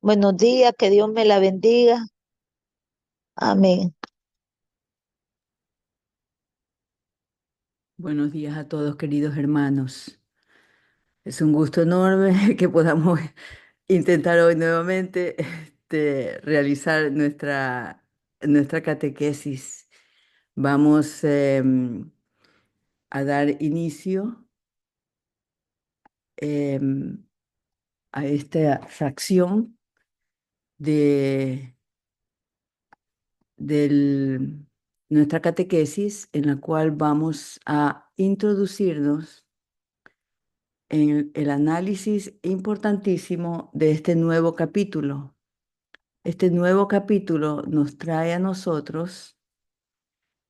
Buenos días, que Dios me la bendiga. Amén. Buenos días a todos, queridos hermanos. Es un gusto enorme que podamos intentar hoy nuevamente realizar nuestra catequesis. Vamos a dar inicio em, a esta fracción de del- nuestra catequesis en la cual vamos a introducirnos en el análisis importantísimo de este nuevo capítulo. Este nuevo capítulo nos trae a nosotros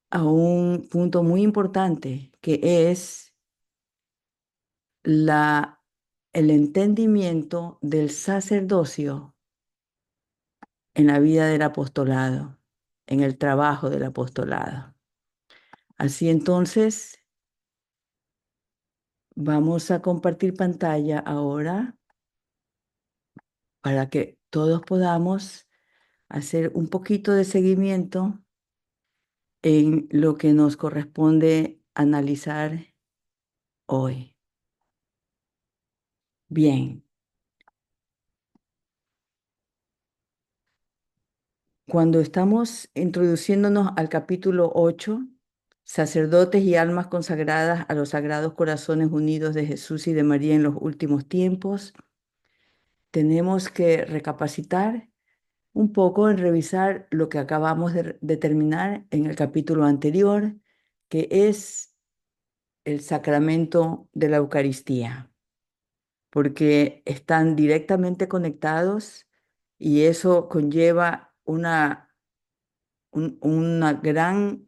a un punto muy importante, que es la, el entendimiento del sacerdocio en la vida del apostolado, en el trabajo del apostolado. Así entonces, vamos a compartir pantalla ahora para que todos podamos hacer un poquito de seguimiento en lo que nos corresponde analizar hoy. Bien, cuando estamos introduciéndonos al capítulo 8, sacerdotes y almas consagradas a los Sagrados Corazones Unidos de Jesús y de María en los últimos tiempos, tenemos que recapacitar un poco en revisar lo que acabamos de terminar en el capítulo anterior, que es el sacramento de la Eucaristía, porque están directamente conectados y eso conlleva una gran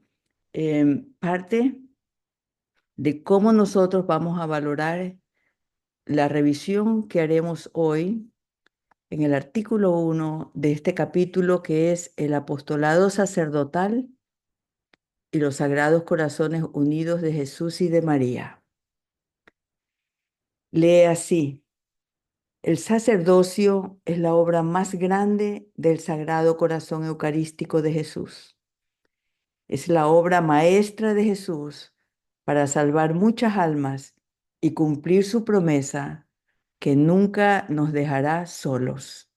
parte de cómo nosotros vamos a valorar la revisión que haremos hoy en el artículo 1 de este capítulo, que es el apostolado sacerdotal y los Sagrados Corazones Unidos de Jesús y de María. Lee así: el sacerdocio es la obra más grande del Sagrado Corazón Eucarístico de Jesús. Es la obra maestra de Jesús para salvar muchas almas y cumplir su promesa que nunca nos dejará solos.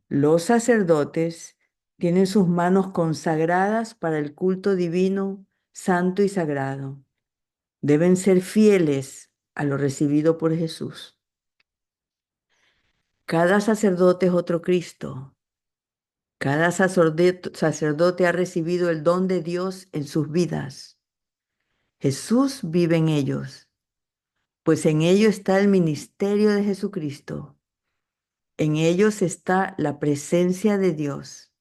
Los sacerdotes tienen sus manos consagradas para el culto divino, santo y sagrado. Deben ser fieles a lo recibido por Jesús. Cada sacerdote es otro Cristo. Cada sacerdote ha recibido el don de Dios en sus vidas. Jesús vive en ellos, pues en ellos está el ministerio de Jesucristo. En ellos está la presencia de Dios.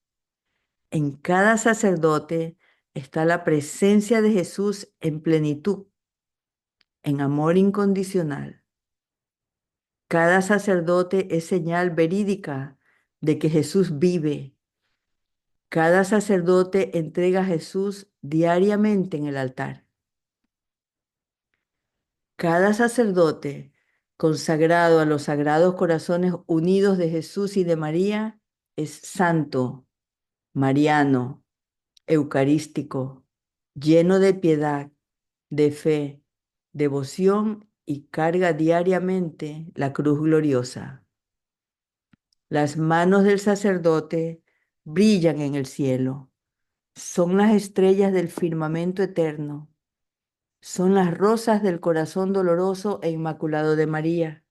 En cada sacerdote está la presencia de Jesús en plenitud, en amor incondicional. Cada sacerdote es señal verídica de que Jesús vive. Cada sacerdote entrega a Jesús diariamente en el altar. Cada sacerdote consagrado a los Sagrados Corazones Unidos de Jesús y de María es santo, mariano, eucarístico, lleno de piedad, de fe, devoción y carga diariamente la cruz gloriosa. Las manos del sacerdote brillan en el cielo. Son las estrellas del firmamento eterno. Son las rosas del corazón doloroso e inmaculado de María.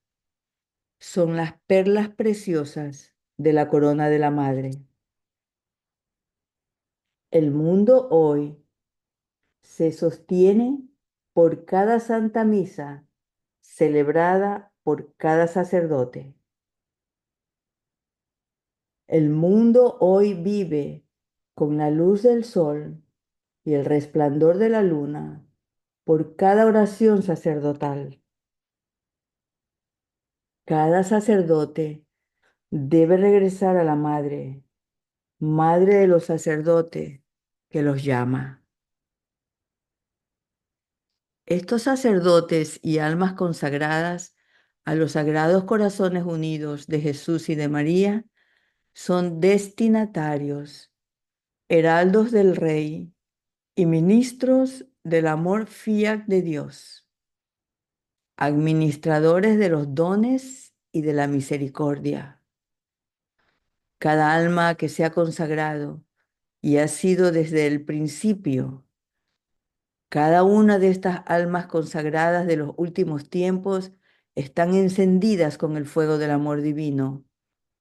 Son las perlas preciosas de la corona de la Madre. El mundo hoy se sostiene por cada santa misa celebrada por cada sacerdote. El mundo hoy vive con la luz del sol y el resplandor de la luna por cada oración sacerdotal. Cada sacerdote debe regresar a la Madre, Madre de los sacerdotes, que los llama. Estos sacerdotes y almas consagradas a los Sagrados Corazones Unidos de Jesús y de María, son destinatarios, heraldos del Rey y ministros del amor fiat de Dios, administradores de los dones y de la misericordia. Cada alma que se ha consagrado y ha sido desde el principio, cada una de estas almas consagradas de los últimos tiempos están encendidas con el fuego del amor divino,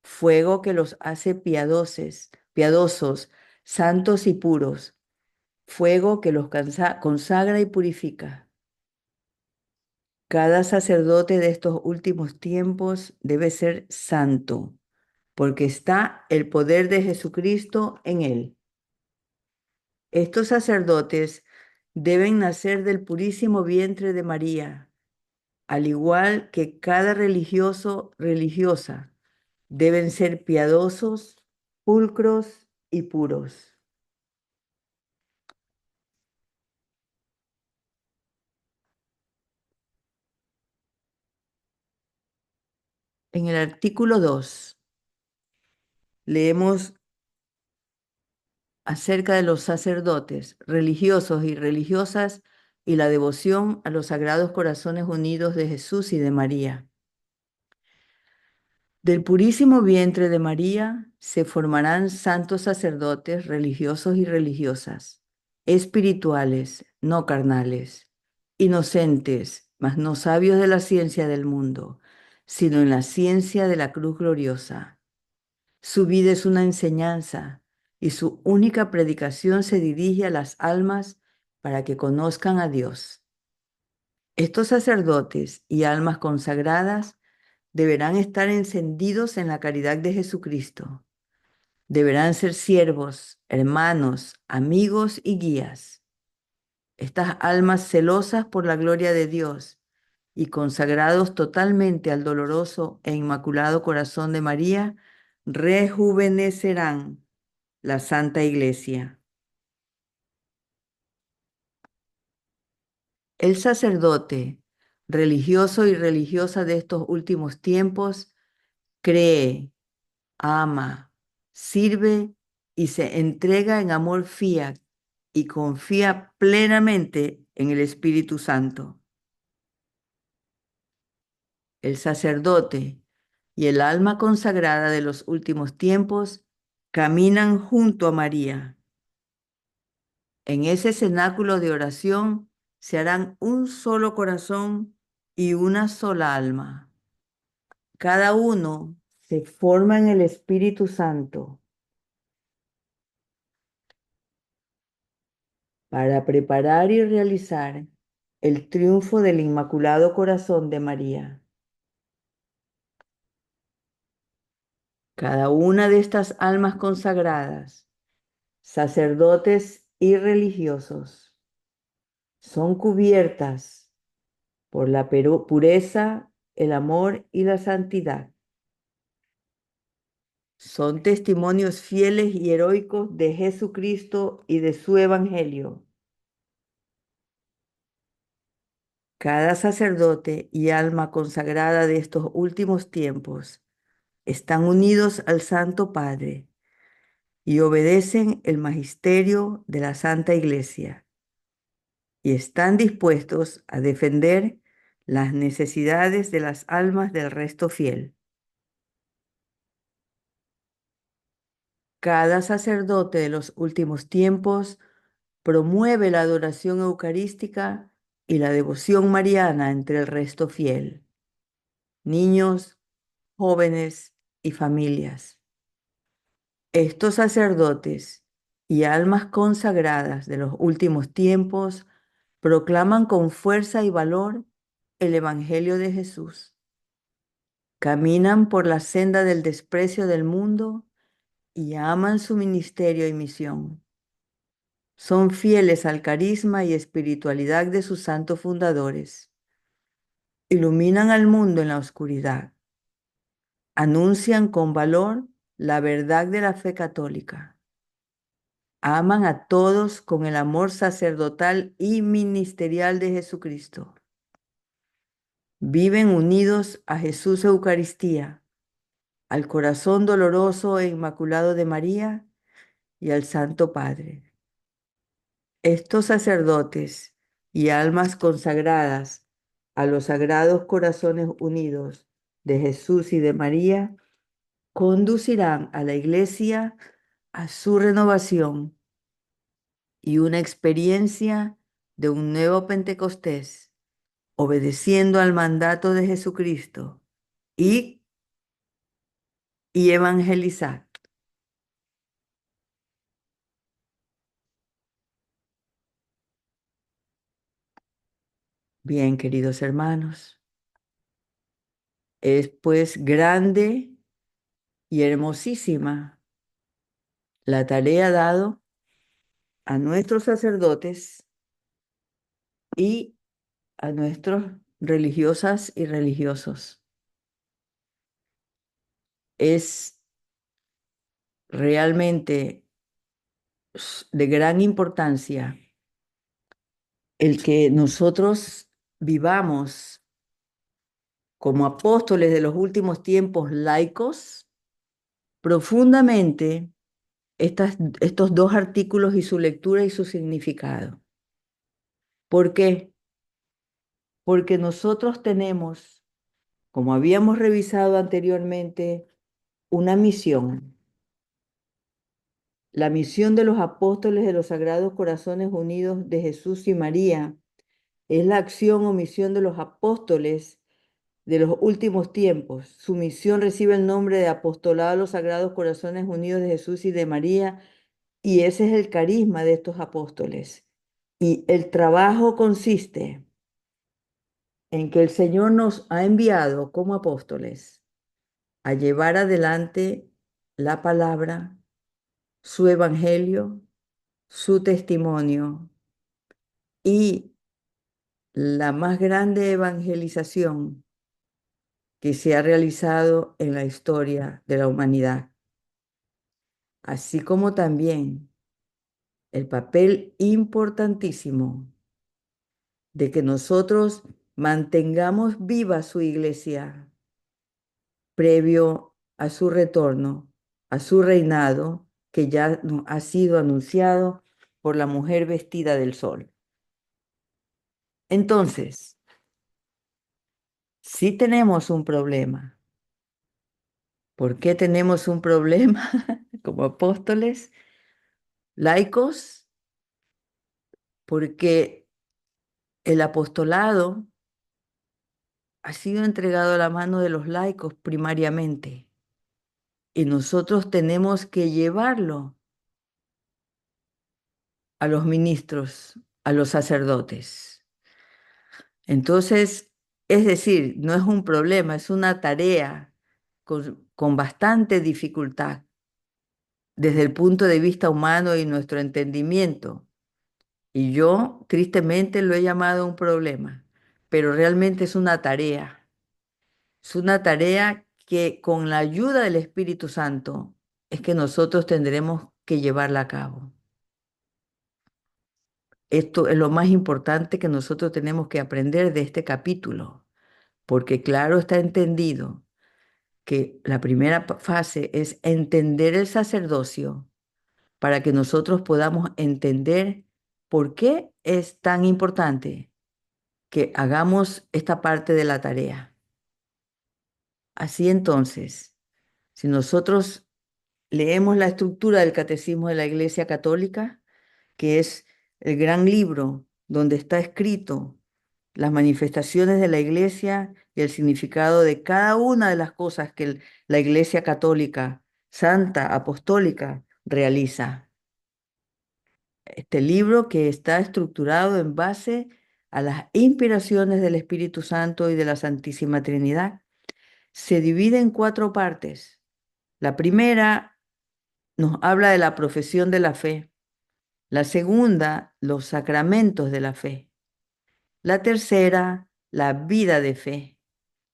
fuego que los hace piadosos, santos y puros, fuego que los consagra y purifica. Cada sacerdote de estos últimos tiempos debe ser santo, porque está el poder de Jesucristo en él. Estos sacerdotes deben nacer del purísimo vientre de María, al igual que cada religioso, religiosa, deben ser piadosos, pulcros y puros. En el artículo 2 leemos acerca de los sacerdotes, religiosos y religiosas y la devoción a los Sagrados Corazones Unidos de Jesús y de María. Del purísimo vientre de María se formarán santos sacerdotes religiosos y religiosas, espirituales, no carnales, inocentes, mas no sabios de la ciencia del mundo, sino en la ciencia de la cruz gloriosa. Su vida es una enseñanza y su única predicación se dirige a las almas para que conozcan a Dios. Estos sacerdotes y almas consagradas deberán estar encendidos en la caridad de Jesucristo. Deberán ser siervos, hermanos, amigos y guías. Estas almas celosas por la gloria de Dios y consagrados totalmente al doloroso e inmaculado corazón de María, rejuvenecerán la Santa Iglesia. El sacerdote, religioso y religiosa de estos últimos tiempos, cree, ama, sirve y se entrega en amor fiat y confía plenamente en el Espíritu Santo. El sacerdote y el alma consagrada de los últimos tiempos caminan junto a María. En ese cenáculo de oración se harán un solo corazón y una sola alma. Cada uno se forma en el Espíritu Santo para preparar y realizar el triunfo del Inmaculado Corazón de María. Cada una de estas almas consagradas, sacerdotes y religiosos, son cubiertas por la pureza, el amor y la santidad. Son testimonios fieles y heroicos de Jesucristo y de su Evangelio. Cada sacerdote y alma consagrada de estos últimos tiempos están unidos al Santo Padre y obedecen el magisterio de la Santa Iglesia y están dispuestos a defender las necesidades de las almas del resto fiel. Cada sacerdote de los últimos tiempos promueve la adoración eucarística y la devoción mariana entre el resto fiel, niños, jóvenes y familias. Estos sacerdotes y almas consagradas de los últimos tiempos proclaman con fuerza y valor el Evangelio de Jesús. Caminan por la senda del desprecio del mundo y aman su ministerio y misión. Son fieles al carisma y espiritualidad de sus santos fundadores. Iluminan al mundo en la oscuridad. Anuncian con valor la verdad de la fe católica. Aman a todos con el amor sacerdotal y ministerial de Jesucristo. viven unidos a Jesús Eucaristía, al corazón doloroso e inmaculado de María y al Santo Padre. Estos sacerdotes y almas consagradas a los sagrados corazones unidos de Jesús y de María conducirán a la Iglesia a su renovación y una experiencia de un nuevo Pentecostés, obedeciendo al mandato de Jesucristo y, y evangelizar. Bien, queridos hermanos, es pues grande y hermosísima la tarea dado a nuestros sacerdotes y a nuestros religiosas y religiosos. Es realmente de gran importancia el que nosotros vivamos como apóstoles de los últimos tiempos laicos profundamente estos dos artículos y su lectura y su significado. ¿Por qué? Porque nosotros tenemos, como habíamos revisado anteriormente, una misión. La misión de los apóstoles de los Sagrados Corazones Unidos de Jesús y María es la acción o misión de los apóstoles de los últimos tiempos. Su misión recibe el nombre de Apostolado a los Sagrados Corazones Unidos de Jesús y de María, y ese es el carisma de estos apóstoles. Y el trabajo consiste en que el Señor nos ha enviado como apóstoles a llevar adelante la palabra, su evangelio, su testimonio y la más grande evangelización que se ha realizado en la historia de la humanidad, así como también el papel importantísimo de que nosotros mantengamos viva su iglesia previo a su retorno, a su reinado, que ya ha sido anunciado por la mujer vestida del sol. Entonces, sí tenemos un problema. ¿Por qué tenemos un problema como apóstoles laicos? Porque el apostolado ha sido entregado a la mano de los laicos primariamente y nosotros tenemos que llevarlo a los ministros, a los sacerdotes. Entonces, es decir, no es un problema, es una tarea con bastante dificultad desde el punto de vista humano y nuestro entendimiento. Y yo, tristemente, lo he llamado un problema, pero realmente es una tarea. Es una tarea que con la ayuda del Espíritu Santo es que nosotros tendremos que llevarla a cabo. Esto es lo más importante que nosotros tenemos que aprender de este capítulo, porque claro está entendido que la primera fase es entender el sacerdocio para que nosotros podamos entender por qué es tan importante que hagamos esta parte de la tarea. Así entonces, si nosotros leemos la estructura del Catecismo de la Iglesia Católica, que es el gran libro donde está escrito las manifestaciones de la Iglesia y el significado de cada una de las cosas que la Iglesia Católica, Santa, Apostólica, realiza. Este libro que está estructurado en base a las inspiraciones del Espíritu Santo y de la Santísima Trinidad, se divide en cuatro partes. La primera nos habla de la profesión de la fe. La segunda, los sacramentos de la fe. La tercera, la vida de fe.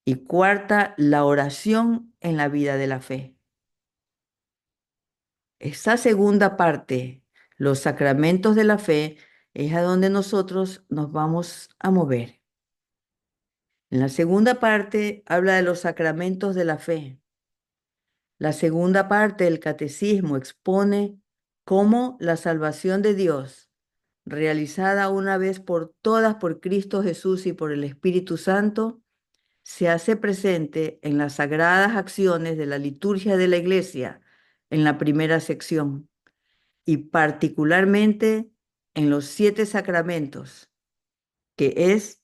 Y cuarta, la oración en la vida de la fe. Esa segunda parte, los sacramentos de la fe, es a donde nosotros nos vamos a mover. En la segunda parte habla de los sacramentos de la fe. La segunda parte del catecismo expone cómo la salvación de Dios, realizada una vez por todas por Cristo Jesús y por el Espíritu Santo, se hace presente en las sagradas acciones de la liturgia de la Iglesia en la primera sección y particularmente en los 7 sacramentos, que es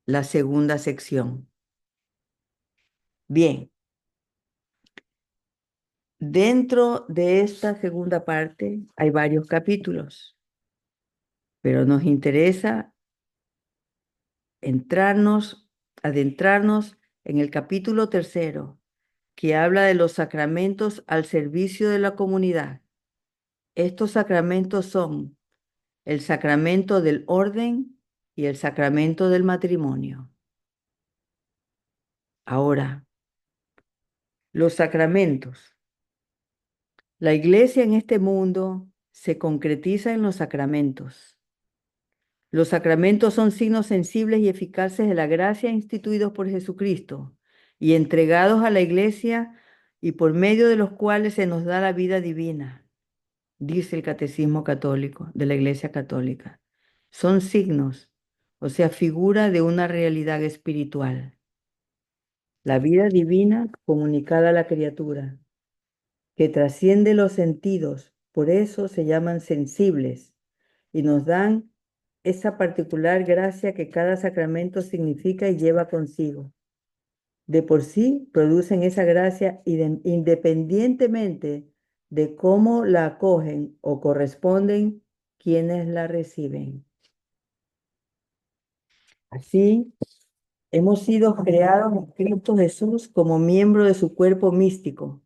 la segunda sección. Bien, dentro de esta segunda parte hay varios capítulos, pero nos interesa adentrarnos en el capítulo tercero, que habla de los sacramentos al servicio de la comunidad. Estos sacramentos son el sacramento del orden y el sacramento del matrimonio. Ahora, los sacramentos. La iglesia en este mundo se concretiza en los sacramentos. Los sacramentos son signos sensibles y eficaces de la gracia instituidos por Jesucristo y entregados a la iglesia y por medio de los cuales se nos da la vida divina, dice el Catecismo Católico de la Iglesia Católica. Son signos, o sea, figura de una realidad espiritual. La vida divina comunicada a la criatura, que trasciende los sentidos, por eso se llaman sensibles, y nos dan esa particular gracia que cada sacramento significa y lleva consigo. De por sí producen esa gracia independientemente de cómo la acogen o corresponden quienes la reciben. Así, hemos sido creados en Cristo Jesús como miembro de su cuerpo místico,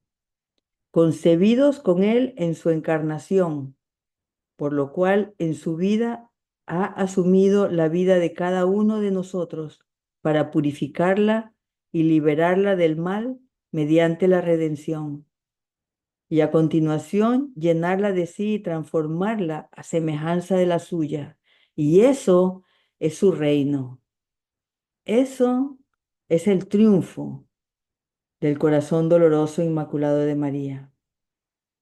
concebidos con Él en su encarnación, por lo cual en su vida ha asumido la vida de cada uno de nosotros para purificarla y liberarla del mal mediante la redención, y a continuación llenarla de sí y transformarla a semejanza de la suya. Y eso es su reino. Eso es el triunfo del corazón doloroso e inmaculado de María.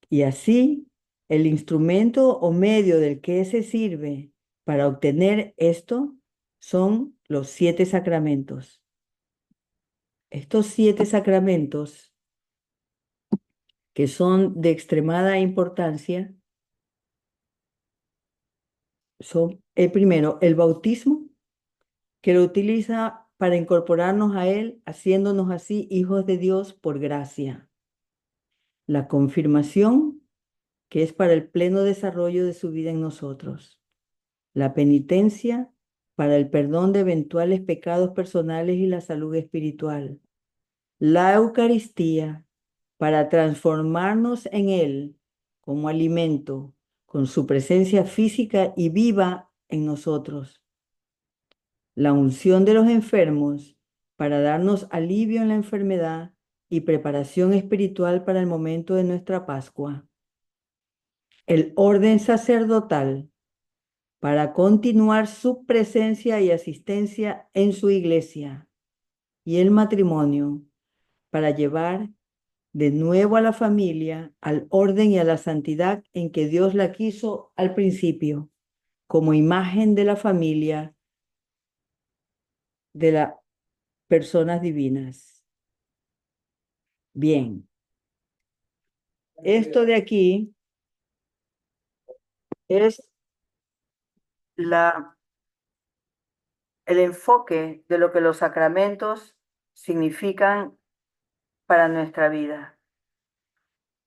Y así, el instrumento o medio del que se sirve para obtener esto son los 7 sacramentos. Estos 7 sacramentos, que son de extremada importancia, son el primero, el bautismo, que lo utiliza para incorporarnos a Él, haciéndonos así hijos de Dios por gracia. La confirmación, que es para el pleno desarrollo de su vida en nosotros. La penitencia, para el perdón de eventuales pecados personales y la salud espiritual. La Eucaristía, para transformarnos en Él como alimento, con su presencia física y viva en nosotros. La unción de los enfermos, para darnos alivio en la enfermedad y preparación espiritual para el momento de nuestra Pascua. El orden sacerdotal, para continuar su presencia y asistencia en su iglesia. Y el matrimonio, para llevar de nuevo a la familia al orden y a la santidad en que Dios la quiso al principio, como imagen de la familia de las personas divinas. Bien, esto de aquí es el enfoque de lo que los sacramentos significan para nuestra vida.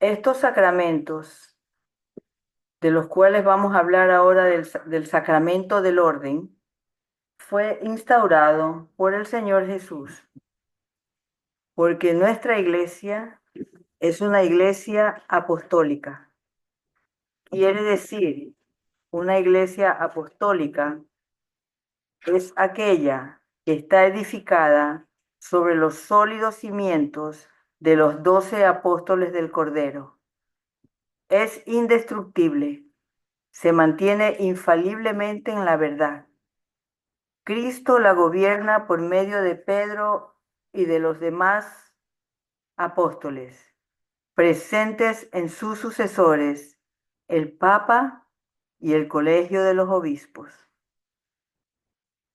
Estos sacramentos, de los cuales vamos a hablar ahora del sacramento del orden, fue instaurado por el Señor Jesús, porque nuestra iglesia es una iglesia apostólica. Quiere decir, una iglesia apostólica es aquella que está edificada sobre los sólidos cimientos de los 12 apóstoles del Cordero. Es indestructible, se mantiene infaliblemente en la verdad. Cristo la gobierna por medio de Pedro y de los demás apóstoles, presentes en sus sucesores, el Papa y el Colegio de los Obispos.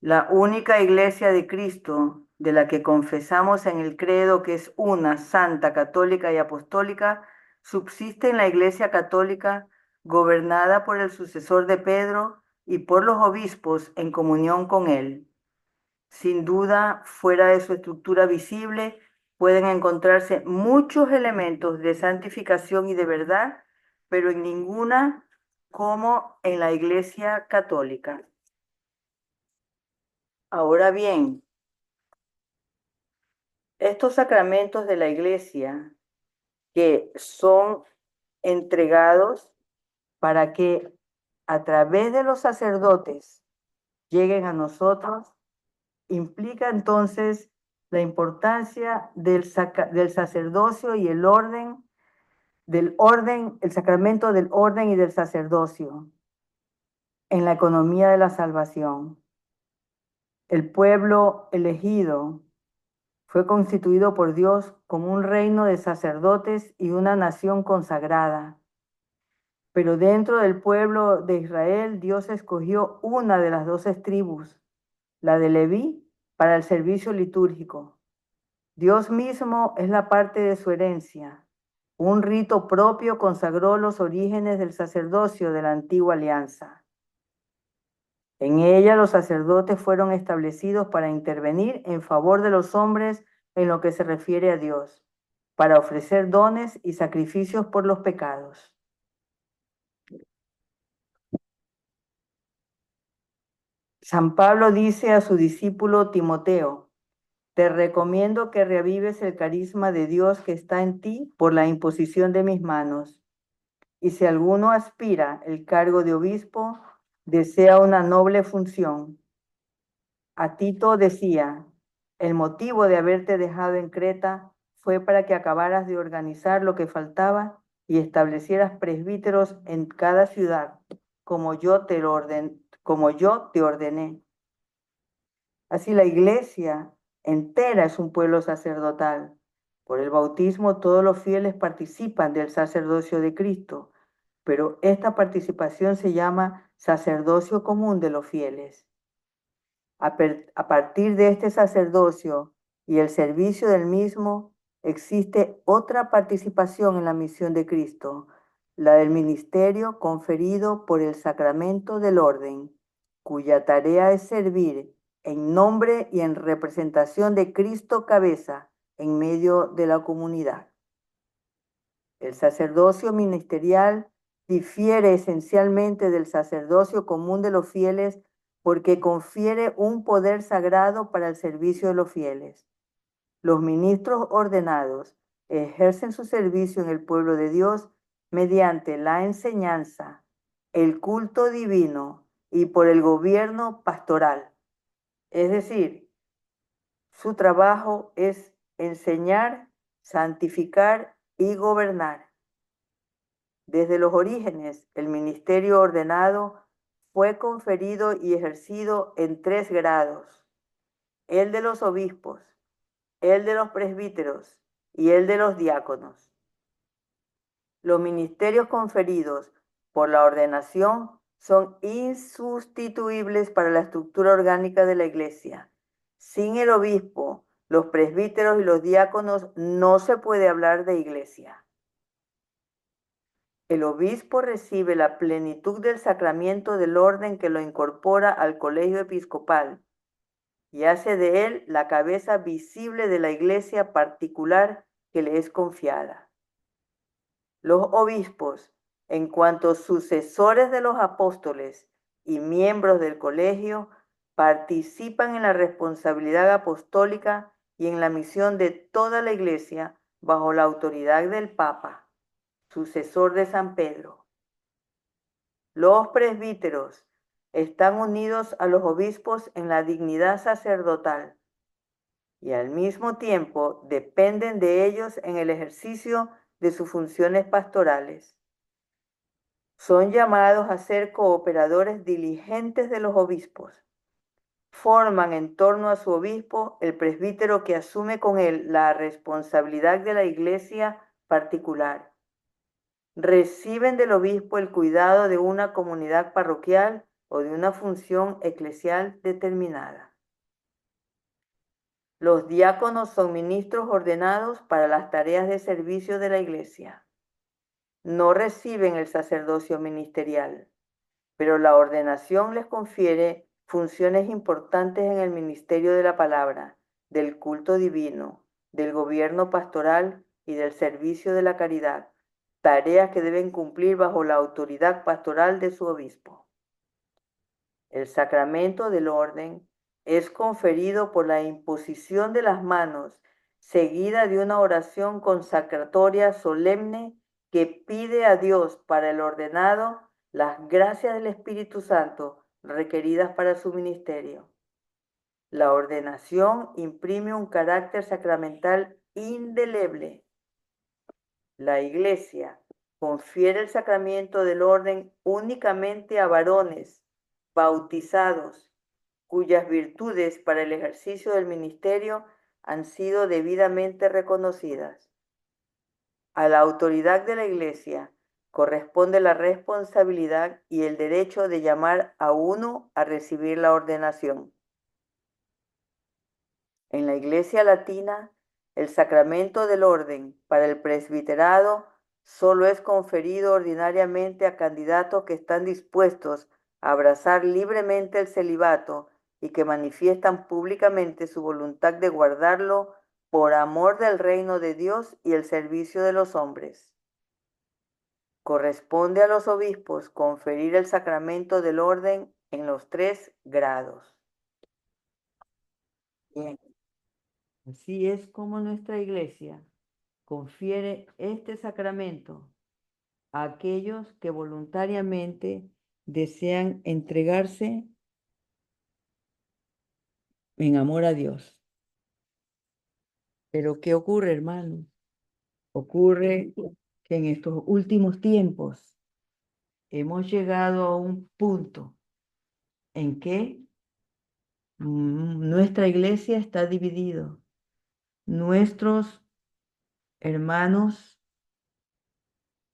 La única iglesia de Cristo, de la que confesamos en el credo que es una, santa, católica y apostólica, subsiste en la Iglesia Católica, gobernada por el sucesor de Pedro y por los obispos en comunión con él. Sin duda, fuera de su estructura visible, pueden encontrarse muchos elementos de santificación y de verdad, pero en ninguna como en la Iglesia Católica. Ahora bien, estos sacramentos de la Iglesia que son entregados para que a través de los sacerdotes lleguen a nosotros, implica entonces la importancia del sacerdocio y el el sacramento del orden y del sacerdocio en la economía de la salvación. El pueblo elegido fue constituido por Dios como un reino de sacerdotes y una nación consagrada. Pero dentro del pueblo de Israel, Dios escogió una de las 12 tribus, la de Leví, para el servicio litúrgico. Dios mismo es la parte de su herencia. Un rito propio consagró los orígenes del sacerdocio de la antigua alianza. En ella los sacerdotes fueron establecidos para intervenir en favor de los hombres en lo que se refiere a Dios, para ofrecer dones y sacrificios por los pecados. San Pablo dice a su discípulo Timoteo: te recomiendo que reavives el carisma de Dios que está en ti por la imposición de mis manos. Y si alguno aspira el cargo de obispo, desea una noble función. A Tito decía: el motivo de haberte dejado en Creta fue para que acabaras de organizar lo que faltaba y establecieras presbíteros en cada ciudad, como yo te ordené. Así la iglesia entera es un pueblo sacerdotal. Por el bautismo todos los fieles participan del sacerdocio de Cristo, pero esta participación se llama sacerdocio común de los fieles. A partir de este sacerdocio y el servicio del mismo, existe otra participación en la misión de Cristo, la del ministerio conferido por el sacramento del orden, cuya tarea es servir en nombre y en representación de Cristo cabeza en medio de la comunidad. El sacerdocio ministerial difiere esencialmente del sacerdocio común de los fieles porque confiere un poder sagrado para el servicio de los fieles. Los ministros ordenados ejercen su servicio en el pueblo de Dios mediante la enseñanza, el culto divino y por el gobierno pastoral. Es decir, su trabajo es enseñar, santificar y gobernar. Desde los orígenes, el ministerio ordenado fue conferido y ejercido en 3 grados: el de los obispos, el de los presbíteros y el de los diáconos. Los ministerios conferidos por la ordenación son insustituibles para la estructura orgánica de la Iglesia. Sin el obispo, los presbíteros y los diáconos no se puede hablar de Iglesia. El obispo recibe la plenitud del sacramento del orden que lo incorpora al colegio episcopal y hace de él la cabeza visible de la iglesia particular que le es confiada. Los obispos, en cuanto sucesores de los apóstoles y miembros del colegio, participan en la responsabilidad apostólica y en la misión de toda la iglesia bajo la autoridad del Papa, sucesor de San Pedro. Los presbíteros están unidos a los obispos en la dignidad sacerdotal y al mismo tiempo dependen de ellos en el ejercicio de sus funciones pastorales. Son llamados a ser cooperadores diligentes de los obispos. forman en torno a su obispo el presbítero que asume con él la responsabilidad de la iglesia particular. Reciben del obispo el cuidado de una comunidad parroquial o de una función eclesial determinada. Los diáconos son ministros ordenados para las tareas de servicio de la iglesia. No reciben el sacerdocio ministerial, pero la ordenación les confiere funciones importantes en el ministerio de la palabra, del culto divino, del gobierno pastoral y del servicio de la caridad, tareas que deben cumplir bajo la autoridad pastoral de su obispo. El sacramento del orden es conferido por la imposición de las manos, seguida de una oración consacratoria solemne que pide a Dios para el ordenado las gracias del Espíritu Santo requeridas para su ministerio. La ordenación imprime un carácter sacramental indeleble. La Iglesia confiere el sacramento del orden únicamente a varones bautizados, cuyas virtudes para el ejercicio del ministerio han sido debidamente reconocidas. A la autoridad de la Iglesia corresponde la responsabilidad y el derecho de llamar a uno a recibir la ordenación. En la Iglesia latina, el sacramento del orden para el presbiterado solo es conferido ordinariamente a candidatos que están dispuestos a abrazar libremente el celibato y que manifiestan públicamente su voluntad de guardarlo por amor del reino de Dios y el servicio de los hombres. Corresponde a los obispos conferir el sacramento del orden en los 3 grados. Bien. Así es como nuestra iglesia confiere este sacramento a aquellos que voluntariamente desean entregarse en amor a Dios. Pero ¿qué ocurre, hermano? Ocurre que en estos últimos tiempos hemos llegado a un punto en que nuestra iglesia está dividida. Nuestros hermanos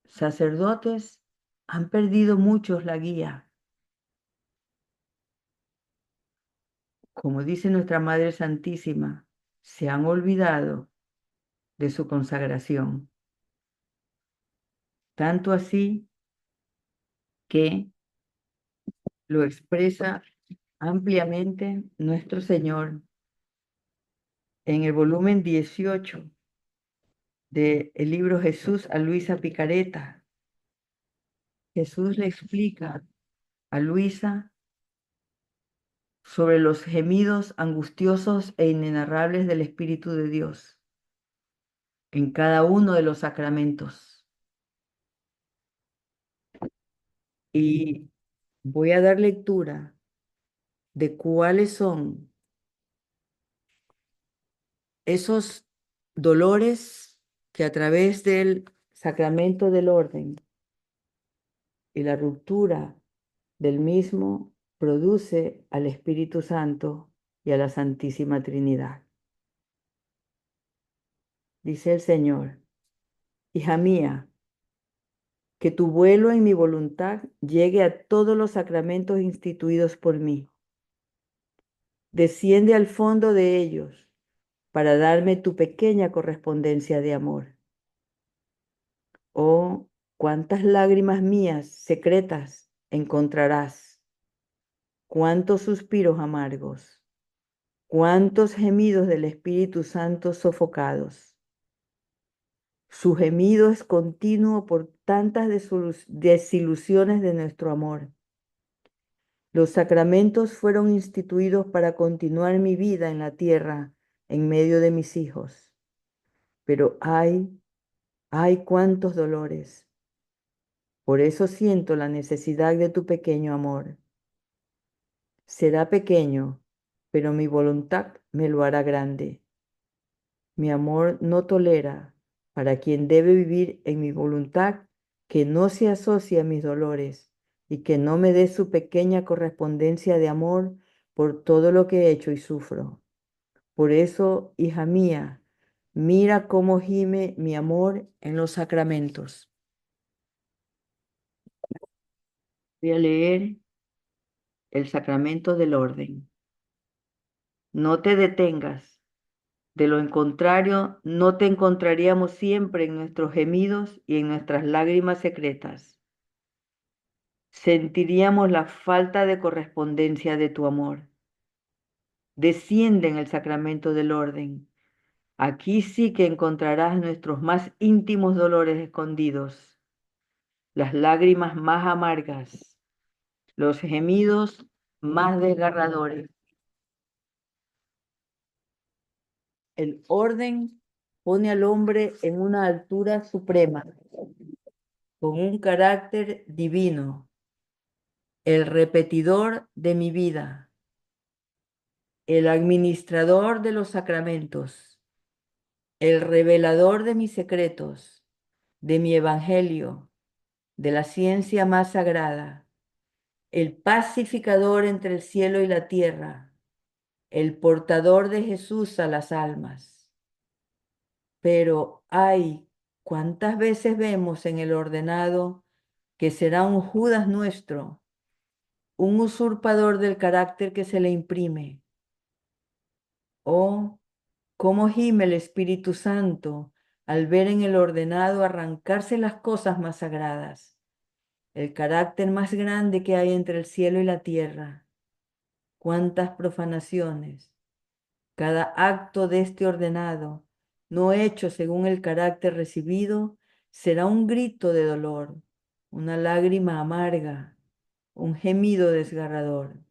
sacerdotes han perdido muchos la guía. Como dice nuestra Madre Santísima, se han olvidado de su consagración. Tanto así que lo expresa ampliamente nuestro Señor en el volumen 18 del libro Jesús a Luisa Picareta. Jesús le explica a Luisa sobre los gemidos angustiosos e inenarrables del Espíritu de Dios en cada uno de los sacramentos. Y voy a dar lectura de cuáles son esos dolores que a través del sacramento del orden y la ruptura del mismo produce al Espíritu Santo y a la Santísima Trinidad. Dice el Señor: hija mía, que tu vuelo en mi voluntad llegue a todos los sacramentos instituidos por mí. Desciende al fondo de ellos para darme tu pequeña correspondencia de amor. Oh, cuántas lágrimas mías secretas encontrarás, cuántos suspiros amargos, cuántos gemidos del Espíritu Santo sofocados. Su gemido es continuo por tantas desilusiones de nuestro amor. Los sacramentos fueron instituidos para continuar mi vida en la tierra en medio de mis hijos. Pero ay cuántos dolores. Por eso siento la necesidad de tu pequeño amor. Será pequeño, pero mi voluntad me lo hará grande. Mi amor no tolera para quien debe vivir en mi voluntad que no se asocie a mis dolores y que no me dé su pequeña correspondencia de amor por todo lo que he hecho y sufro. Por eso, hija mía, mira cómo gime mi amor en los sacramentos. Voy a leer el sacramento del orden. No te detengas. De lo contrario, no te encontraríamos siempre en nuestros gemidos y en nuestras lágrimas secretas. Sentiríamos la falta de correspondencia de tu amor. Desciende en el sacramento del orden. Aquí sí que encontrarás nuestros más íntimos dolores escondidos, las lágrimas más amargas, los gemidos más desgarradores. El orden pone al hombre en una altura suprema, con un carácter divino, el repetidor de mi vida, el administrador de los sacramentos, el revelador de mis secretos, de mi evangelio, de la ciencia más sagrada, el pacificador entre el cielo y la tierra, el portador de Jesús a las almas. Pero, ay, ¿cuántas veces vemos en el ordenado que será un Judas nuestro, un usurpador del carácter que se le imprime? Oh, cómo gime el Espíritu Santo al ver en el ordenado arrancarse las cosas más sagradas, el carácter más grande que hay entre el cielo y la tierra. Cuántas profanaciones. Cada acto de este ordenado, no hecho según el carácter recibido, será un grito de dolor, una lágrima amarga, un gemido desgarrador.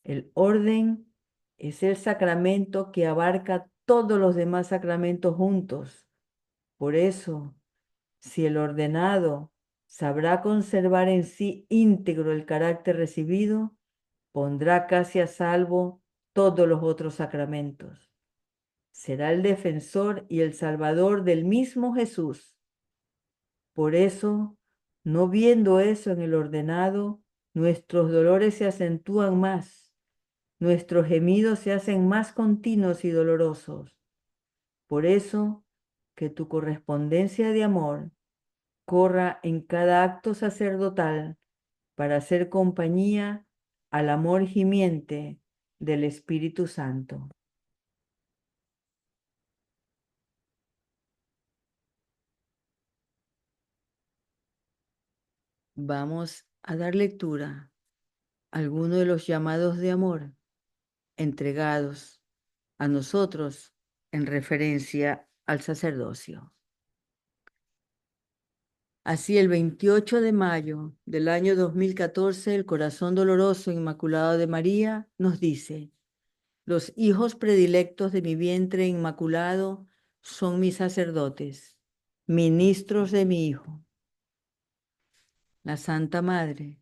El orden es el sacramento que abarca todos los demás sacramentos juntos. Por eso, si el ordenado sabrá conservar en sí íntegro el carácter recibido, pondrá casi a salvo todos los otros sacramentos. Será el defensor y el salvador del mismo Jesús. Por eso, no viendo eso en el ordenado, nuestros dolores se acentúan más, nuestros gemidos se hacen más continuos y dolorosos. Por eso, que tu correspondencia de amor corra en cada acto sacerdotal para hacer compañía al amor gimiente del Espíritu Santo. Vamos a dar lectura a algunos de los llamados de amor entregados a nosotros en referencia al sacerdocio. Así, el 28 de mayo del año 2014, el Corazón Doloroso Inmaculado de María nos dice: los hijos predilectos de mi vientre inmaculado son mis sacerdotes, ministros de mi Hijo. La Santa Madre: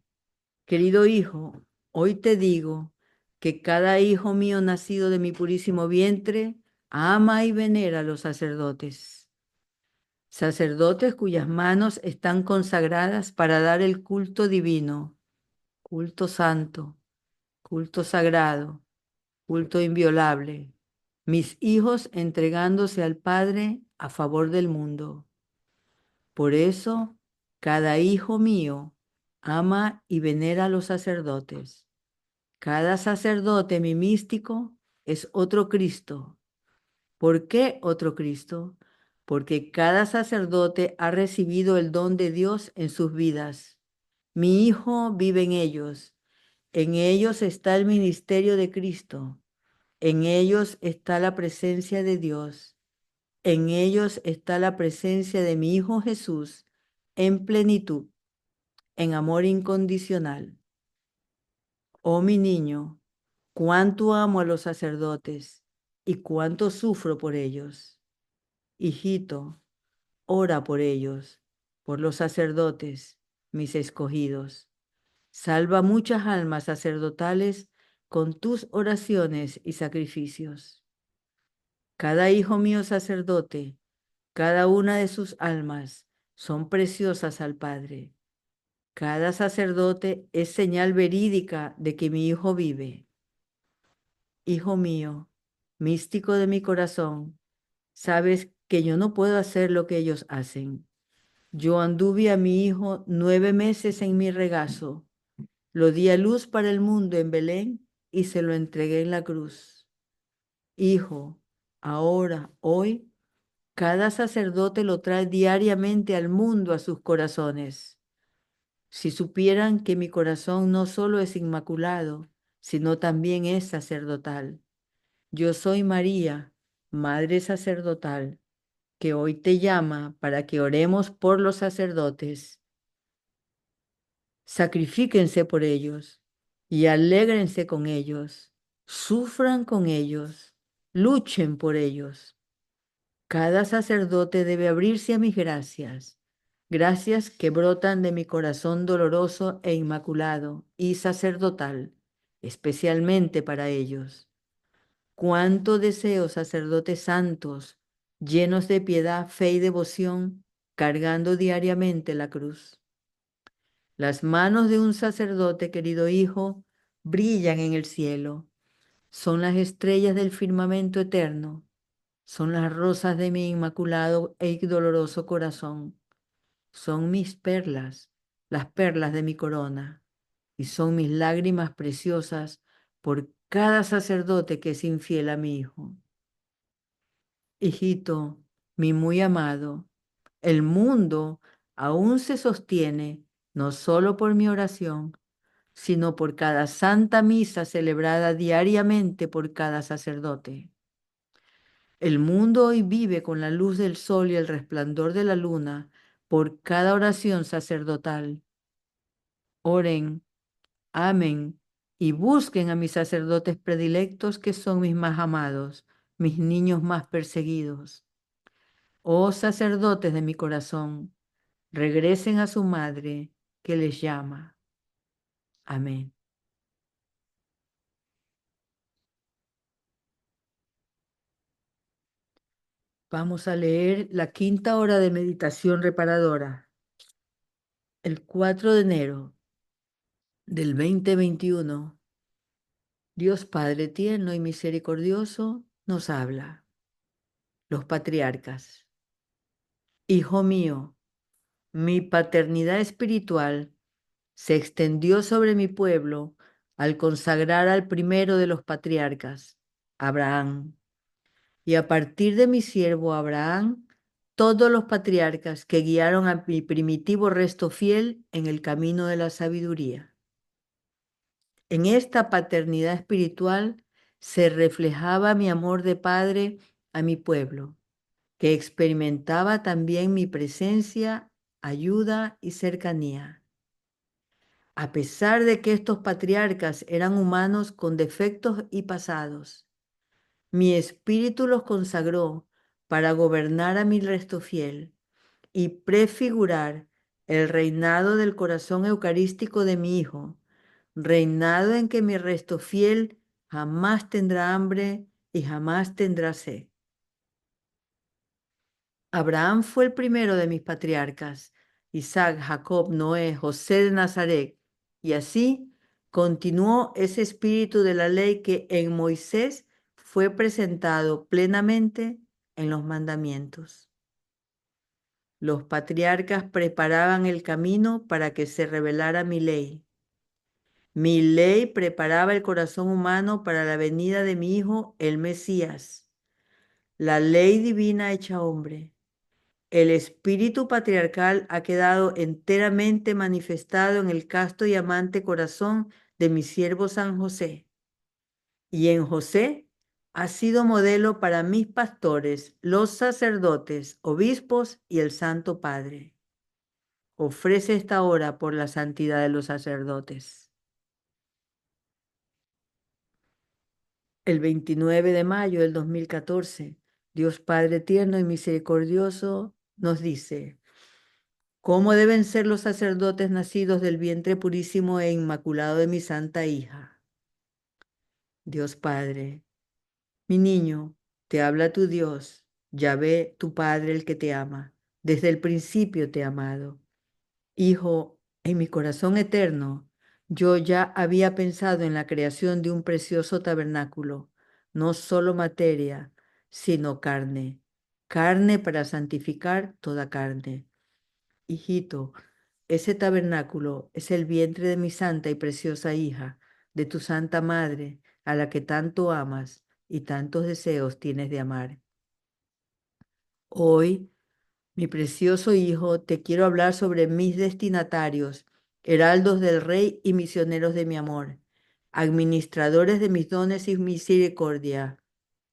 querido hijo, hoy te digo que cada hijo mío nacido de mi purísimo vientre ama y venera a los sacerdotes. Sacerdotes cuyas manos están consagradas para dar el culto divino, culto santo, culto sagrado, culto inviolable. Mis hijos entregándose al Padre a favor del mundo. Por eso, cada hijo mío ama y venera a los sacerdotes. Cada sacerdote mi místico es otro Cristo. ¿Por qué otro Cristo? Porque cada sacerdote ha recibido el don de Dios en sus vidas. Mi Hijo vive en ellos. En ellos está el ministerio de Cristo. En ellos está la presencia de Dios. En ellos está la presencia de mi Hijo Jesús en plenitud, en amor incondicional. Oh mi niño, cuánto amo a los sacerdotes y cuánto sufro por ellos. Hijito, ora por ellos, por los sacerdotes, mis escogidos. Salva muchas almas sacerdotales con tus oraciones y sacrificios. Cada hijo mío sacerdote, cada una de sus almas son preciosas al Padre. Cada sacerdote es señal verídica de que mi Hijo vive. Hijo mío, místico de mi corazón, sabes que yo no puedo hacer lo que ellos hacen. Yo anduve a mi hijo 9 meses en mi regazo, lo di a luz para el mundo en Belén y se lo entregué en la cruz. Hijo, ahora, hoy, cada sacerdote lo trae diariamente al mundo a sus corazones. Si supieran que mi corazón no solo es inmaculado, sino también es sacerdotal. Yo soy María, Madre sacerdotal, que hoy te llama para que oremos por los sacerdotes. Sacrifíquense por ellos y alégrense con ellos, sufran con ellos, luchen por ellos. Cada sacerdote debe abrirse a mis gracias, gracias que brotan de mi corazón doloroso e inmaculado y sacerdotal, especialmente para ellos. Cuánto deseo sacerdotes santos, llenos de piedad, fe y devoción, cargando diariamente la cruz. Las manos de un sacerdote, querido hijo, brillan en el cielo. Son las estrellas del firmamento eterno. Son las rosas de mi inmaculado e doloroso corazón. Son mis perlas, las perlas de mi corona. Y son mis lágrimas preciosas por cada sacerdote que es infiel a mi hijo. Hijito, mi muy amado, el mundo aún se sostiene no solo por mi oración, sino por cada santa misa celebrada diariamente por cada sacerdote. El mundo hoy vive con la luz del sol y el resplandor de la luna por cada oración sacerdotal. Oren, amen y busquen a mis sacerdotes predilectos que son mis más amados, mis niños más perseguidos. Oh sacerdotes de mi corazón, regresen a su madre que les llama. Amén. Vamos a leer la quinta hora de meditación reparadora, el 4 de enero del 2021. Dios Padre tierno y misericordioso nos habla. Los patriarcas. Hijo mío, mi paternidad espiritual se extendió sobre mi pueblo al consagrar al primero de los patriarcas, Abraham. Y a partir de mi siervo Abraham, todos los patriarcas que guiaron a mi primitivo resto fiel en el camino de la sabiduría. En esta paternidad espiritual se reflejaba mi amor de padre a mi pueblo, que experimentaba también mi presencia, ayuda y cercanía. A pesar de que estos patriarcas eran humanos con defectos y pasados, mi espíritu los consagró para gobernar a mi resto fiel y prefigurar el reinado del corazón eucarístico de mi Hijo, reinado en que mi resto fiel jamás tendrá hambre y jamás tendrá sed. Abraham fue el primero de mis patriarcas, Isaac, Jacob, Noé, José de Nazaret, y así continuó ese espíritu de la ley que en Moisés fue presentado plenamente en los mandamientos. Los patriarcas preparaban el camino para que se revelara mi ley. Mi ley preparaba el corazón humano para la venida de mi Hijo, el Mesías, la ley divina hecha hombre. El espíritu patriarcal ha quedado enteramente manifestado en el casto y amante corazón de mi siervo San José. Y en José ha sido modelo para mis pastores, los sacerdotes, obispos y el Santo Padre. Ofrece esta hora por la santidad de los sacerdotes. El 29 de mayo del 2014, Dios Padre tierno y misericordioso nos dice: ¿cómo deben ser los sacerdotes nacidos del vientre purísimo e inmaculado de mi santa hija? Dios Padre, mi niño, te habla tu Dios, Yahvé, tu Padre, el que te ama. Desde el principio te he amado. Hijo, en mi corazón eterno, yo ya había pensado en la creación de un precioso tabernáculo no solo materia, sino carne, carne para santificar toda carne. Hijito, ese tabernáculo es el vientre de mi santa y preciosa hija, de tu santa madre, a la que tanto amas y tantos deseos tienes de amar. Hoy, mi precioso hijo, te quiero hablar sobre mis destinatarios, heraldos del Rey y misioneros de mi amor, administradores de mis dones y misericordia.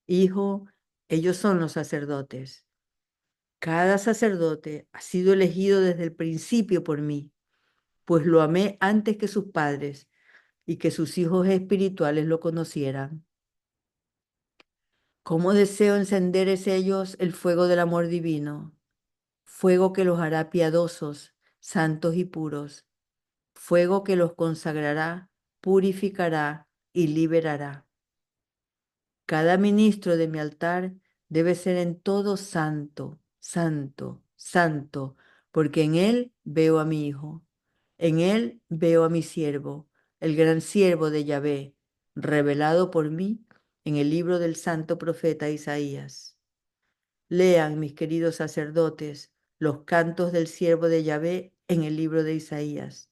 Hijo, ellos son los sacerdotes. Cada sacerdote ha sido elegido desde el principio por mí, pues lo amé antes que sus padres y que sus hijos espirituales lo conocieran. ¿Cómo deseo encender en ellos el fuego del amor divino? Fuego que los hará piadosos, santos y puros, fuego que los consagrará, purificará y liberará. Cada ministro de mi altar debe ser en todo santo, santo, santo, porque en él veo a mi Hijo, en él veo a mi siervo, el gran siervo de Yahvé, revelado por mí en el libro del santo profeta Isaías. Lean, mis queridos sacerdotes, los cantos del siervo de Yahvé en el libro de Isaías.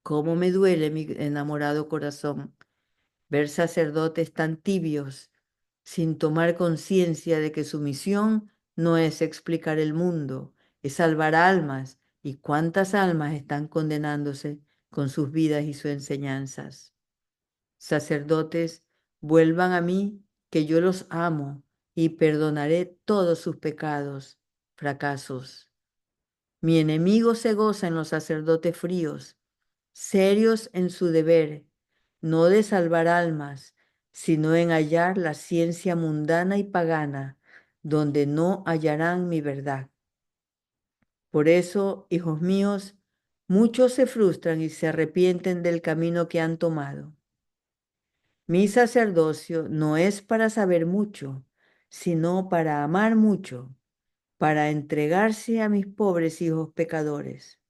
Cómo me duele mi enamorado corazón ver sacerdotes tan tibios, sin tomar conciencia de que su misión no es explicar el mundo, es salvar almas, y cuántas almas están condenándose con sus vidas y sus enseñanzas. Sacerdotes, vuelvan a mí, que yo los amo y perdonaré todos sus pecados, fracasos. Mi enemigo se goza en los sacerdotes fríos, serios en su deber, no de salvar almas, sino en hallar la ciencia mundana y pagana, donde no hallarán mi verdad. Por eso, hijos míos, muchos se frustran y se arrepienten del camino que han tomado. Mi sacerdocio no es para saber mucho, sino para amar mucho, para entregarse a mis pobres hijos pecadores.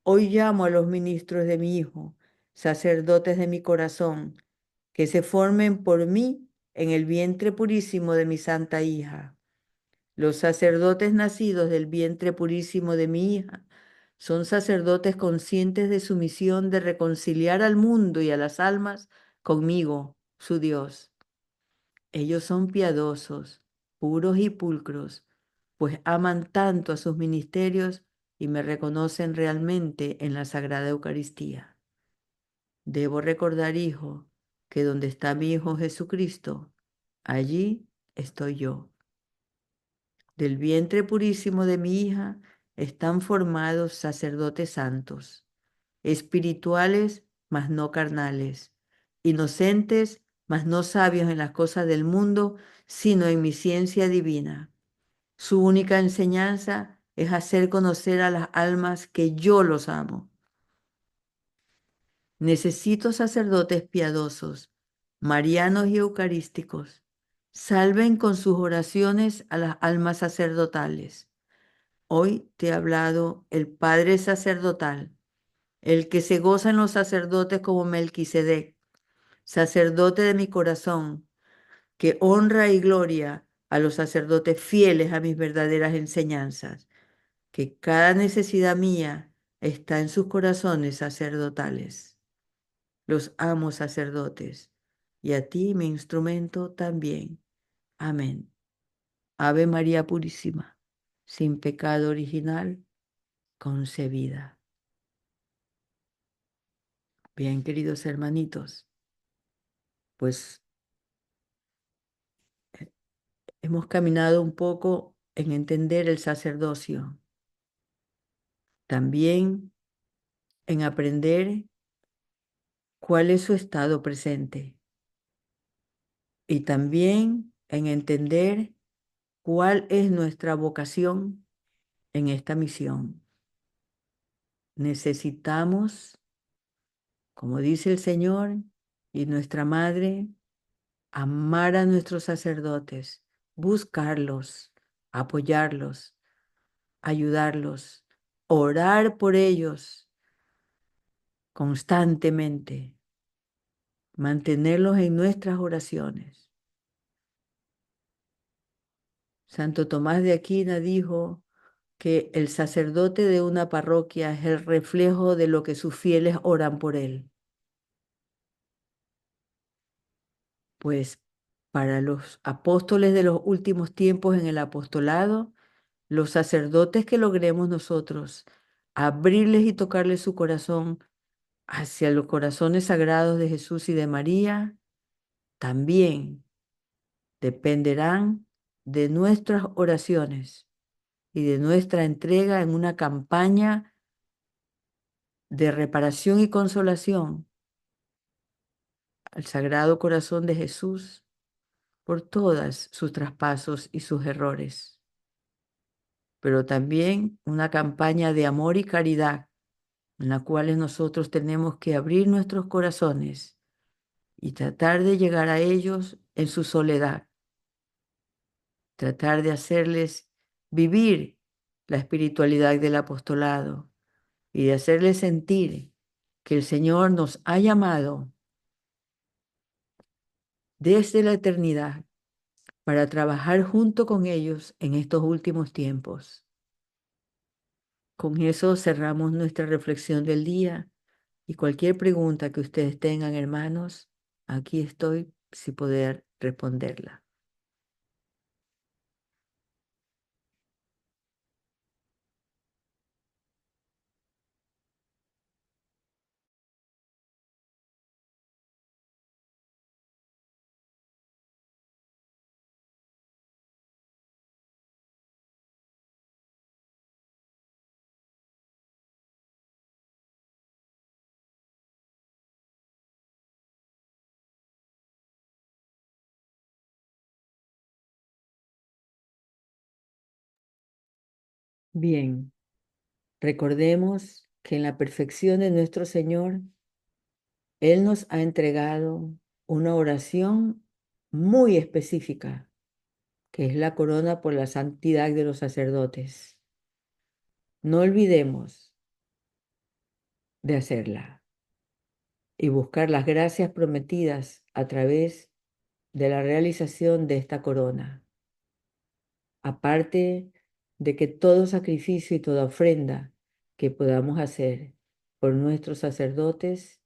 Hoy llamo a los ministros de mi Hijo, sacerdotes de mi corazón, que se formen por mí en el vientre purísimo de mi santa hija. Los sacerdotes nacidos del vientre purísimo de mi hija son sacerdotes conscientes de su misión de reconciliar al mundo y a las almas conmigo, su Dios. Ellos son piadosos, puros y pulcros, pues aman tanto a sus ministerios y me reconocen realmente en la Sagrada Eucaristía. Debo recordar, hijo, que donde está mi Hijo Jesucristo, allí estoy yo. Del vientre purísimo de mi hija están formados sacerdotes santos, espirituales, mas no carnales, inocentes, mas no sabios en las cosas del mundo, sino en mi ciencia divina. Su única enseñanza es hacer conocer a las almas que yo los amo. Necesito sacerdotes piadosos, marianos y eucarísticos. Salven con sus oraciones a las almas sacerdotales. Hoy te ha hablado el Padre sacerdotal, el que se goza en los sacerdotes como Melquisedec, sacerdote de mi corazón, que honra y gloria a los sacerdotes fieles a mis verdaderas enseñanzas, que cada necesidad mía está en sus corazones sacerdotales. Los amo, sacerdotes, y a ti, mi instrumento, también. Amén. Ave María Purísima, sin pecado original, concebida. Bien, queridos hermanitos, pues hemos caminado un poco en entender el sacerdocio, también en aprender cuál es su estado presente y también en entender cuál es nuestra vocación en esta misión. Necesitamos, como dice el Señor y nuestra Madre, amar a nuestros sacerdotes, buscarlos, apoyarlos, ayudarlos, orar por ellos constantemente. mantenerlos en nuestras oraciones. Santo Tomás de Aquino dijo que el sacerdote de una parroquia es el reflejo de lo que sus fieles oran por él. Pues para los apóstoles de los últimos tiempos en el apostolado, los sacerdotes que logremos nosotros abrirles y tocarles su corazón hacia los corazones sagrados de Jesús y de María, también dependerán de nuestras oraciones y de nuestra entrega en una campaña de reparación y consolación al Sagrado Corazón de Jesús por todas sus traspasos y sus errores, pero también una campaña de amor y caridad en la cual nosotros tenemos que abrir nuestros corazones y tratar de llegar a ellos en su soledad, tratar de hacerles vivir la espiritualidad del apostolado y de hacerles sentir que el Señor nos ha llamado desde la eternidad para trabajar junto con ellos en estos últimos tiempos. Con eso cerramos nuestra reflexión del día y cualquier pregunta que ustedes tengan, hermanos, aquí estoy si poder responderla. Bien, recordemos que en la perfección de nuestro Señor, Él nos ha entregado una oración muy específica, que es la corona por la santidad de los sacerdotes. No olvidemos de hacerla y buscar las gracias prometidas a través de la realización de esta corona. Aparte de que todo sacrificio y toda ofrenda que podamos hacer por nuestros sacerdotes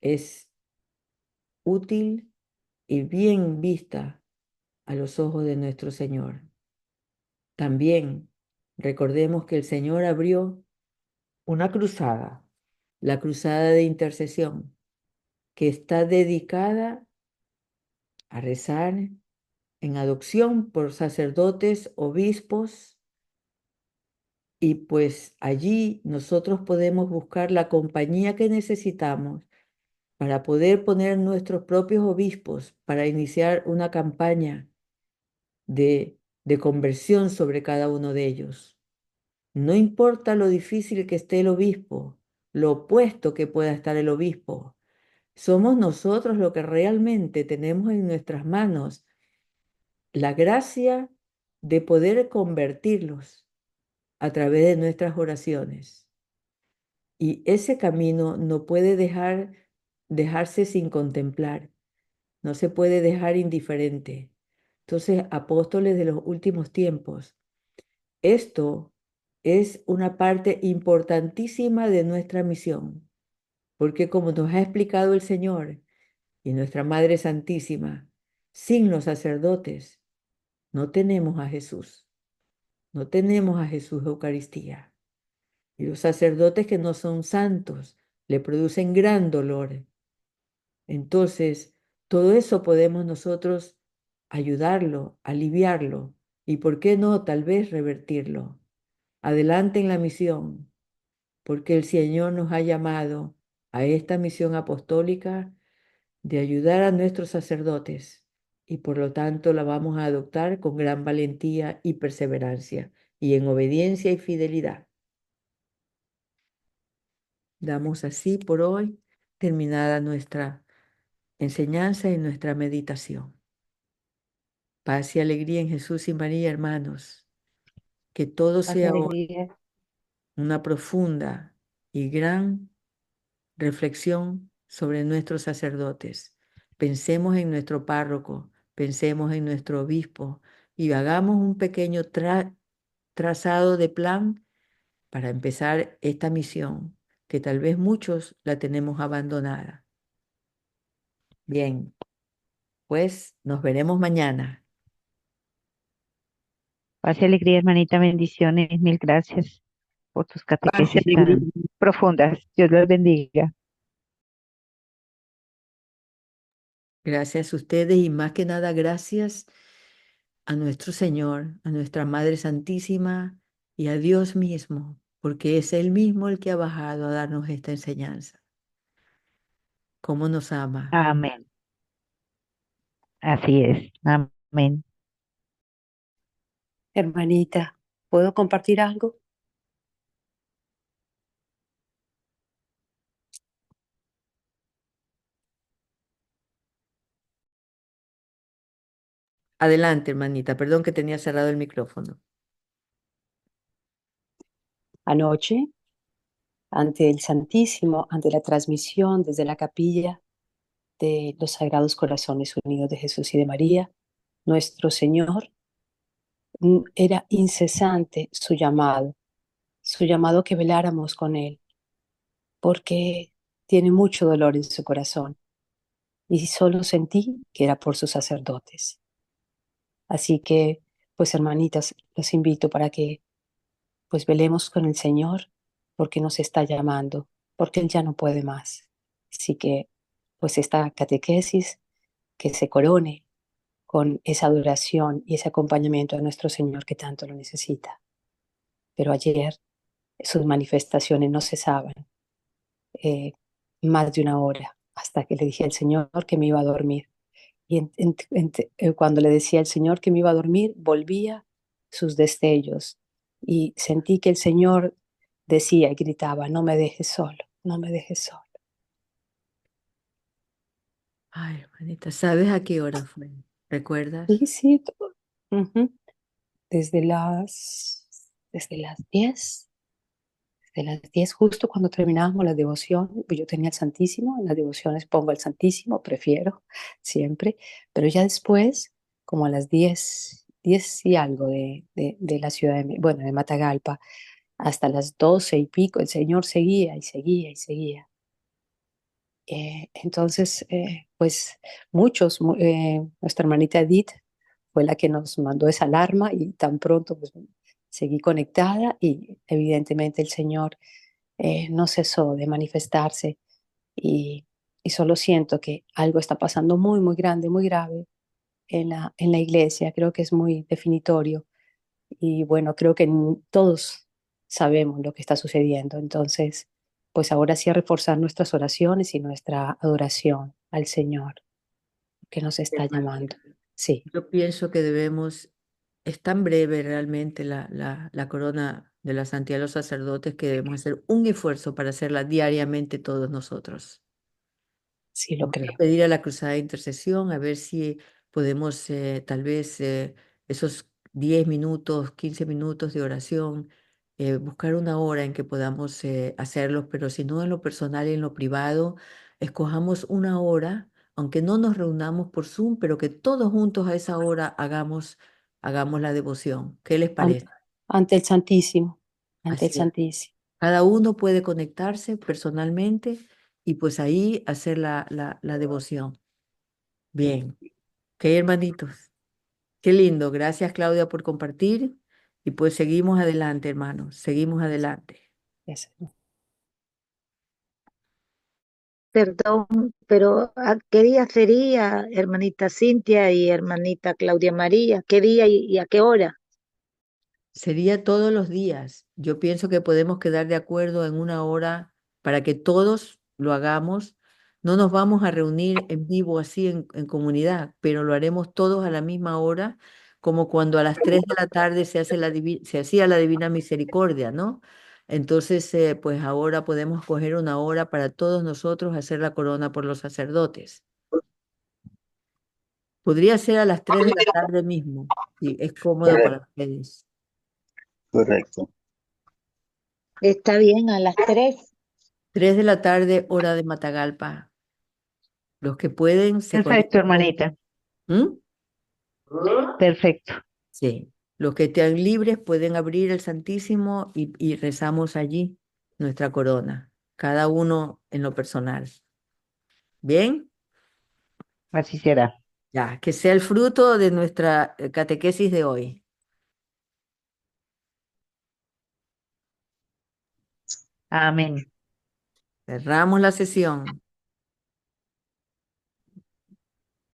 es útil y bien vista a los ojos de nuestro Señor. También recordemos que el Señor abrió una cruzada, la cruzada de intercesión, que está dedicada a rezar en adopción por sacerdotes, obispos, y pues allí nosotros podemos buscar la compañía que necesitamos para poder poner nuestros propios obispos para iniciar una campaña de conversión sobre cada uno de ellos. No importa lo difícil que esté el obispo, lo opuesto que pueda estar el obispo, somos nosotros lo que realmente tenemos en nuestras manos la gracia de poder convertirlos a través de nuestras oraciones. Y ese camino no puede dejarse sin contemplar, no se puede dejar indiferente. Entonces, apóstoles de los últimos tiempos, esto es una parte importantísima de nuestra misión, porque como nos ha explicado el Señor y nuestra Madre Santísima, sin los sacerdotes no tenemos a Jesús, no tenemos a Jesús Eucaristía. Y los sacerdotes que no son santos le producen gran dolor. Entonces, todo eso podemos nosotros ayudarlo, aliviarlo y, ¿por qué no, tal vez revertirlo? Adelante en la misión, porque el Señor nos ha llamado a esta misión apostólica de ayudar a nuestros sacerdotes y por lo tanto la vamos a adoptar con gran valentía y perseverancia y en obediencia y fidelidad. Damos así por hoy terminada nuestra enseñanza y nuestra meditación. Paz y alegría en Jesús y María, hermanos. Que todo Paz y sea hoy alegría. una profunda y gran reflexión sobre nuestros sacerdotes. Pensemos en nuestro párroco, pensemos en nuestro obispo y hagamos un pequeño trazado de plan para empezar esta misión, que tal vez muchos la tenemos abandonada. Bien, pues nos veremos mañana. Paz y alegría, hermanita, bendiciones, mil gracias por tus Paz y catequesis alegría. tan profundas. Dios los bendiga. Gracias a ustedes y más que nada gracias a nuestro Señor, a nuestra Madre Santísima y a Dios mismo, porque es Él mismo el que ha bajado a darnos esta enseñanza. Cómo nos ama. Amén. Así es. Amén. Hermanita, ¿puedo compartir algo? Adelante, hermanita. Perdón que tenía cerrado el micrófono. Anoche, ante el Santísimo, ante la transmisión desde la capilla de los Sagrados Corazones Unidos de Jesús y de María, nuestro Señor era incesante su llamado que veláramos con Él, porque tiene mucho dolor en su corazón y solo sentí que era por sus sacerdotes. Así que, pues hermanitas, los invito para que pues velemos con el Señor porque nos está llamando, porque Él ya no puede más. Así que, pues esta catequesis que se corone con esa adoración y ese acompañamiento a nuestro Señor que tanto lo necesita. Pero ayer sus manifestaciones no cesaban, eh, más de una hora, hasta que le dije al Señor que me iba a dormir. Y cuando le decía al Señor que me iba a dormir, volvía sus destellos y sentí que el Señor decía y gritaba, no me dejes solo, no me dejes solo. Ay, hermanita, ¿sabes a qué hora fue? ¿Recuerdas? Sí, sí, uh-huh. Desde las 10, justo cuando terminábamos la devoción, pues yo tenía el Santísimo, en las devociones pongo el Santísimo, prefiero siempre, pero ya después, como a las 10 y algo de la ciudad bueno, de Matagalpa, hasta las 12 y pico, el Señor seguía y seguía y seguía. Entonces, pues nuestra hermanita Edith fue la que nos mandó esa alarma y tan pronto pues, seguí conectada y evidentemente el Señor no cesó de manifestarse y, y solo siento que algo está pasando muy, muy grande, muy grave en la iglesia. Creo que es muy definitorio y bueno, creo que todos sabemos lo que está sucediendo. Entonces, pues ahora sí a reforzar nuestras oraciones y nuestra adoración al Señor que nos está llamando. Hermanita, Sí, yo pienso que debemos, es tan breve realmente la corona de la santidad de los sacerdotes que debemos hacer un esfuerzo para hacerla diariamente todos nosotros. sí lo Voy a creo. pedir a la Cruzada de Intercesión a ver si podemos tal vez esos 10 minutos, 15 minutos de oración, buscar una hora en que podamos hacerlos, pero si no en lo personal y en lo privado, escojamos una hora, aunque no nos reunamos por Zoom, pero que todos juntos a esa hora hagamos la devoción. ¿Qué les Ante, parece? ante el Santísimo, ante el Así es. Santísimo. Cada uno puede conectarse personalmente y pues ahí hacer la devoción. Bien. Qué hermanitos. Qué lindo. Gracias, Claudia, por compartir. Y pues seguimos adelante, hermanos. Seguimos adelante. Eso. Perdón, pero ¿a qué día sería, hermanita Cintia y hermanita Claudia María? ¿Qué día y a qué hora? Sería todos los días. Yo pienso que podemos quedar de acuerdo en una hora para que todos lo hagamos. No nos vamos a reunir en vivo así en comunidad, pero lo haremos todos a la misma hora, como cuando a las 3 de la tarde se hacía la Divina Misericordia, ¿no? Entonces, pues ahora podemos coger una hora para todos nosotros hacer la corona por los sacerdotes. Podría ser a las 3 de la tarde mismo, si es cómodo para Correcto, ustedes. correcto. Está bien, a las 3. 3 de la tarde, hora de Matagalpa. Los que pueden se Perfecto, conectan. hermanita. ¿Mm? Perfecto. Sí. Los que estén libres pueden abrir el Santísimo y rezamos allí nuestra corona, cada uno en lo personal. ¿Bien? Así será. Ya, que sea el fruto de nuestra catequesis de hoy. Amén. Cerramos la sesión.